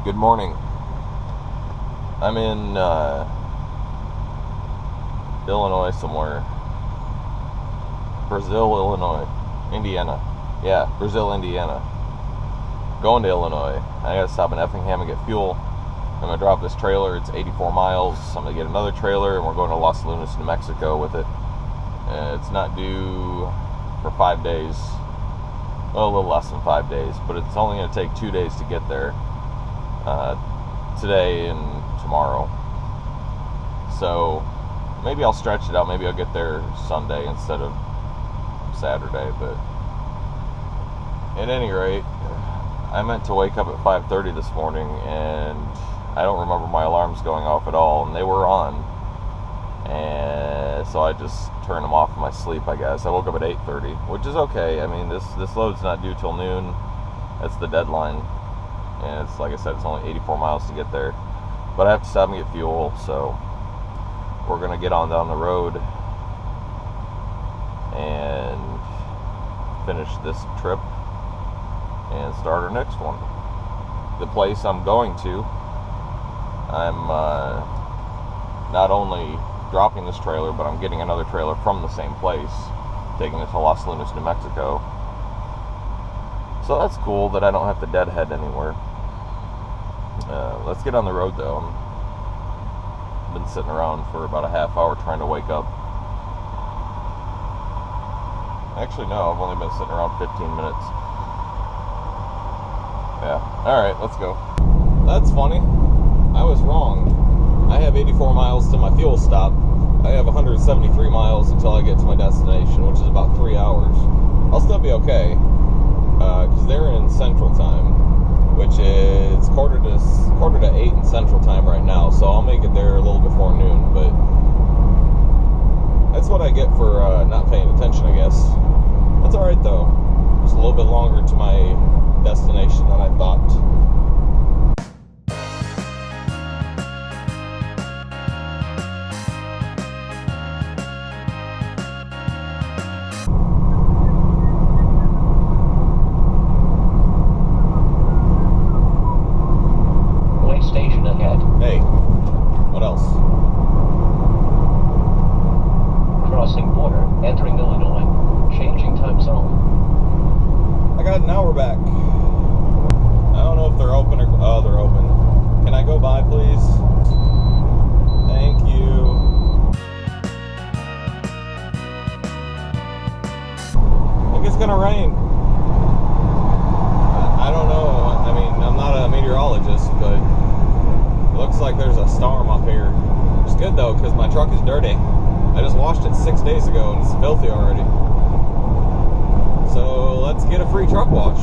Good morning. I'm in Illinois somewhere. Brazil, Illinois. Indiana. Yeah, Brazil, Indiana. Going to Illinois. I gotta stop in Effingham and get fuel. I'm gonna drop this trailer. It's 84 miles. I'm gonna get another trailer, and we're going to Los Lunas, New Mexico with it. It's not due for 5 days. Well, a little less than 5 days, but it's only gonna take 2 days to get there. Today and tomorrow. So maybe I'll stretch it out. Maybe I'll get there Sunday instead of Saturday. But at any rate, I meant to wake up at 5:30 this morning, and I don't remember my alarms going off at all, and they were on. And so I just turned them off in my sleep, I guess. I woke up at 8:30, which is okay. I mean, this load's not due till noon. That's the deadline. And it's, like I said, it's only 84 miles to get there. But I have to stop and get fuel, so we're going to get on down the road and finish this trip and start our next one. The place I'm going to, I'm not only dropping this trailer, but I'm getting another trailer from the same place, taking it to Los Lunas, New Mexico. So that's cool that I don't have to deadhead anywhere. Let's get on the road though. I've been sitting around for about a half hour trying to wake up. Actually, no, I've only been sitting around 15 minutes. Yeah. Alright, let's go. That's funny. I was wrong. I have 84 miles to my fuel stop. I have 173 miles until I get to my destination, which is about 3 hours. I'll still be okay, because they're in Central Time, which is quarter to 8 in Central Time right now, so I'll make it there a little before noon. But that's what I get for not paying attention, I guess. That's alright though. Just a little bit longer to my destination than I thought. Hey, what else? Crossing border, entering Illinois, changing time zone. I got an hour back. I don't know if they're open or... Oh, they're open. Can I go by, please? Thank you. I think it's gonna rain. I don't know. I mean, I'm not a meteorologist, but... looks like there's a storm up here. It's good though, because my truck is dirty. I just washed it 6 days ago and it's filthy already. So let's get a free truck wash.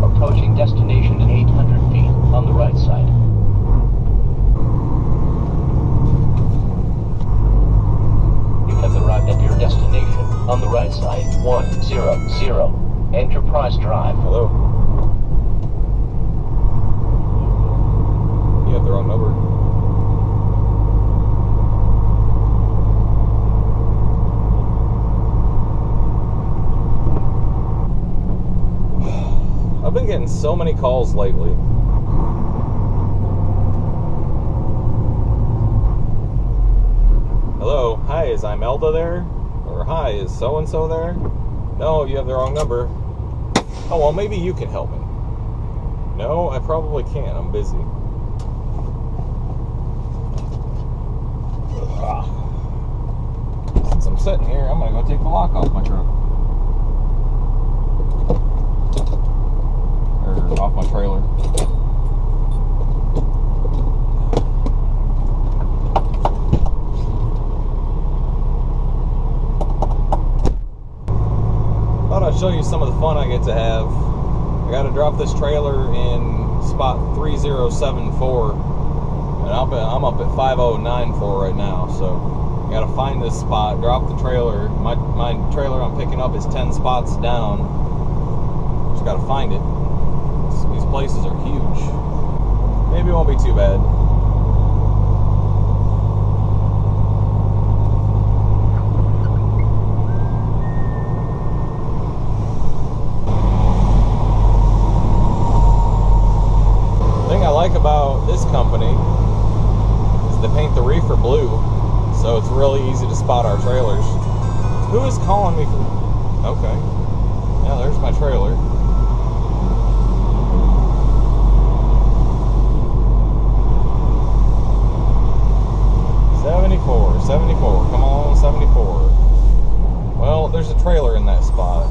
Approaching destination at 800 feet on the right side. You have arrived at your destination on the right side. 100 Enterprise Drive. Hello. You have the wrong number. I've been getting so many calls lately. Hello, hi, is Imelda there? Or hi, is so-and-so there? No, you have the wrong number. Oh, well, maybe you can help me. No, I probably can't, I'm busy. Since I'm sitting here, I'm gonna go take the lock off my truck. Off my trailer. show you some of the fun I get to have. I got to drop this trailer in spot 3074, and I'm up at 5094 right now. So I got to find this spot, drop the trailer. My trailer I'm picking up is 10 spots down. Just got to find it. These places are huge. Maybe it won't be too bad. About this company is they paint the reefer blue, so it's really easy to spot our trailers. Who is calling me? Okay, yeah, there's my trailer. $74, come on, 74. Well, there's a trailer in that spot.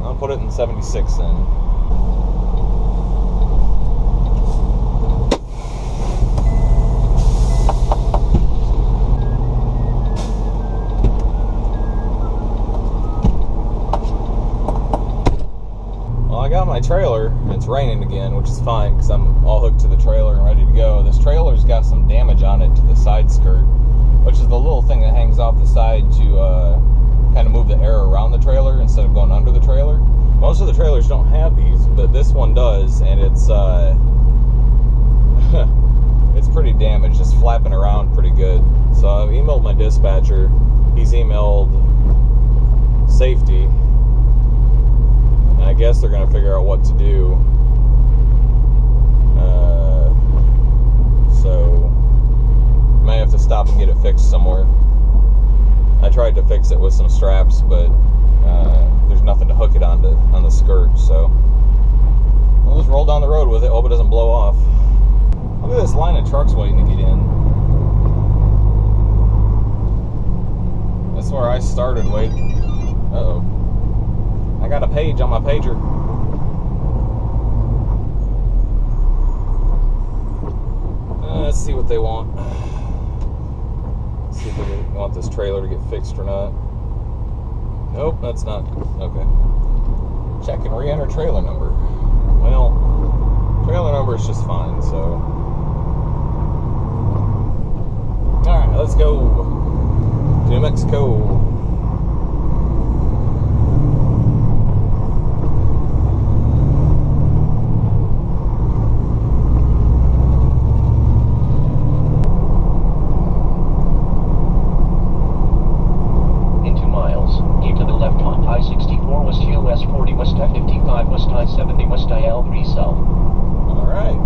I'll put it in 76 then. Well, I got my trailer, and it's raining again, which is fine because I'm all hooked to the trailer and ready to go. This trailer's got some damage on it to the side skirt, which is the little thing that hangs off the side to kind of move the air around the trailer instead of going under the trailer. Most of the trailers don't have these, but this one does, and it's it's pretty damaged, just flapping around pretty good. So I've emailed my dispatcher. He's emailed safety, and I guess they're going to figure out what to do. So may have to stop and get it fixed somewhere. I tried to fix it with some straps, but there's nothing to hook it on the skirt, so we'll just roll down the road with it, hope it doesn't blow off. Look at this line of trucks waiting to get in. That's where I started waiting. Uh-oh. I got a page on my pager. Let's see what they want. See if they want this trailer to get fixed or not. Nope, that's not. Okay. Check and re-enter trailer number. Well, trailer number is just fine, so. Alright, let's go to New Mexico. I-64 West US 40 West I-55 West I-70 West IL3 South. All right.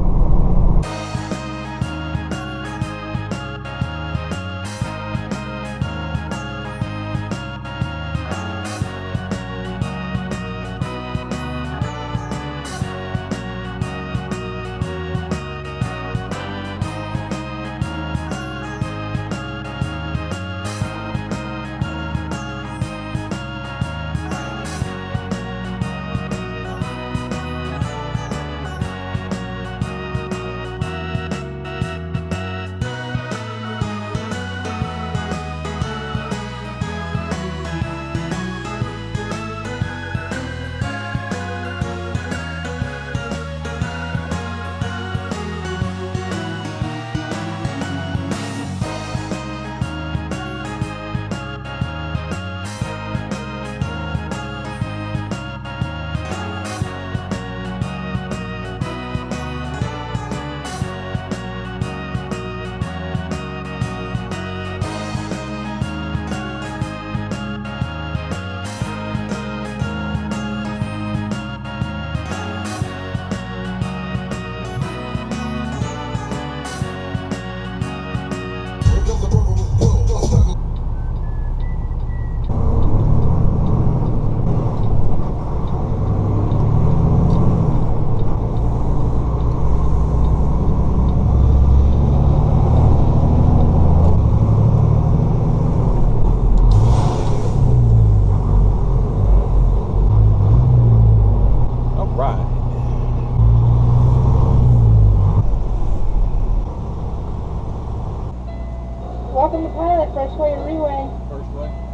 Welcome to Pilot, first way to Relay. First way.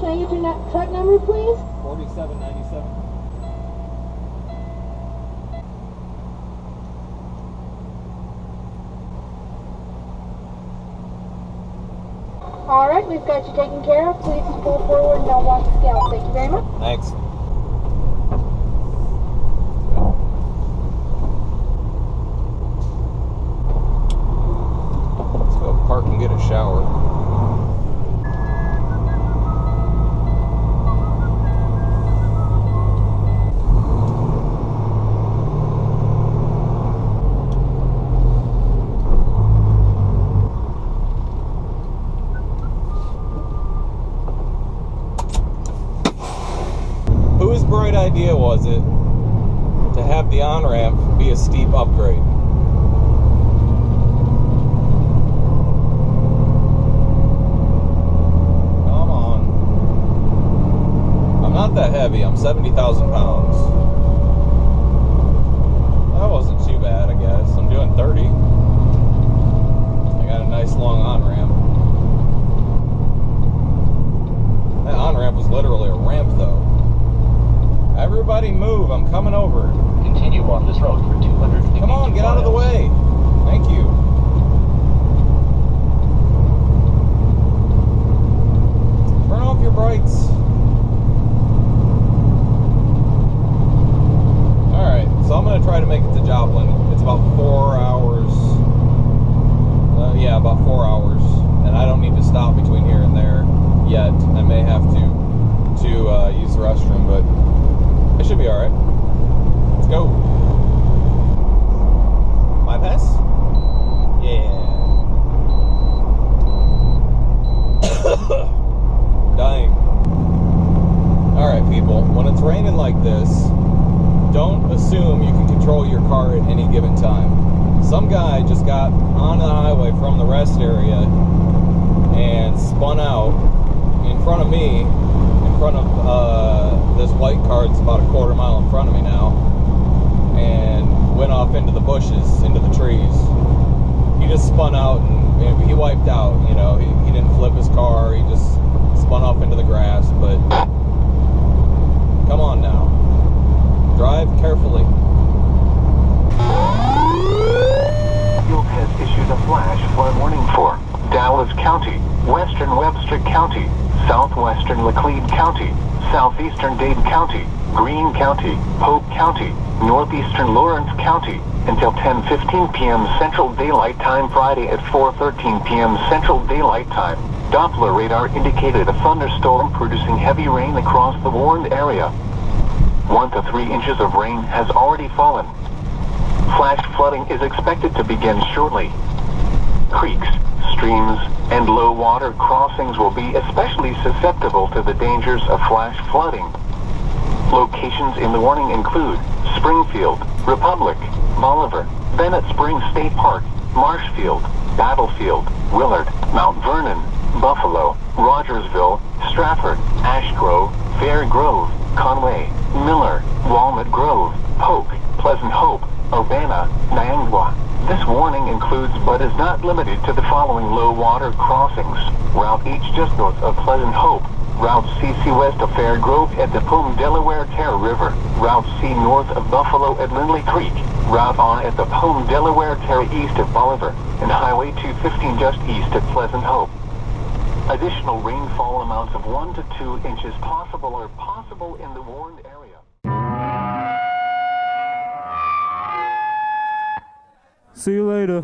Can I get your truck number, please? 4797. All right, we've got you taken care of. Please pull forward and I'll walk the scale. Thank you very much. Thanks. Let's go park and get a shower. Whose bright idea was it to have the on-ramp be a steep upgrade? Come on. I'm not that heavy. I'm 70,000 pounds. That wasn't too bad, I guess. I'm doing 30. I got a nice long on-ramp. That on-ramp was literally a ramp, though. Everybody move, I'm coming over. Continue on this road for 250 Come on, get out of the way. Thank you. Turn off your brights. Alright, so I'm going to try to make it to Joplin. It's about 4 hours. Yeah, about 4 hours. And I don't need to stop between here and there yet. I may have to use the restroom, but it should be alright. Let's go. Bypass? Yeah. Dying. Alright, people. When it's raining like this, don't assume you can control your car at any given time. Some guy just got on the highway from the rest area and spun out in front of me, in front of this white car that's about a quarter mile in front of me now, and went off into the bushes, into the trees. He just spun out and he wiped out, you know. He didn't flip his car, he just spun off into the grass. But come on now, drive carefully. Fuel has issued a flash flood warning for Dallas County, Western Webster County, Southwestern Laclede County, Southeastern Dade County, Greene County, Hope County, Northeastern Lawrence County, until 10:15 p.m. Central Daylight Time Friday at 4:13 p.m. Central Daylight Time. Doppler radar indicated a thunderstorm producing heavy rain across the warned area. 1 to 3 inches of rain has already fallen. Flash flooding is expected to begin shortly. Creeks, streams, and low water crossings will be especially susceptible to the dangers of flash flooding. Locations in the warning include Springfield, Republic, Bolivar, Bennett Springs State Park, Marshfield, Battlefield, Willard, Mount Vernon, Buffalo, Rogersville, Stratford, Ash Grove, Fair Grove, Conway, Miller, Walnut Grove, Polk, Pleasant Hope, Urbana, Niangua. This warning includes but is not limited to the following low water crossings. Route H just north of Pleasant Hope. Route CC west of Fair Grove at the Poom Delaware Terre River. Route C north of Buffalo at Lindley Creek. Route I at the Poom Delaware Terre east of Bolivar. And Highway 215 just east of Pleasant Hope. Additional rainfall amounts of 1 to 2 inches are possible in the warned area. See you later.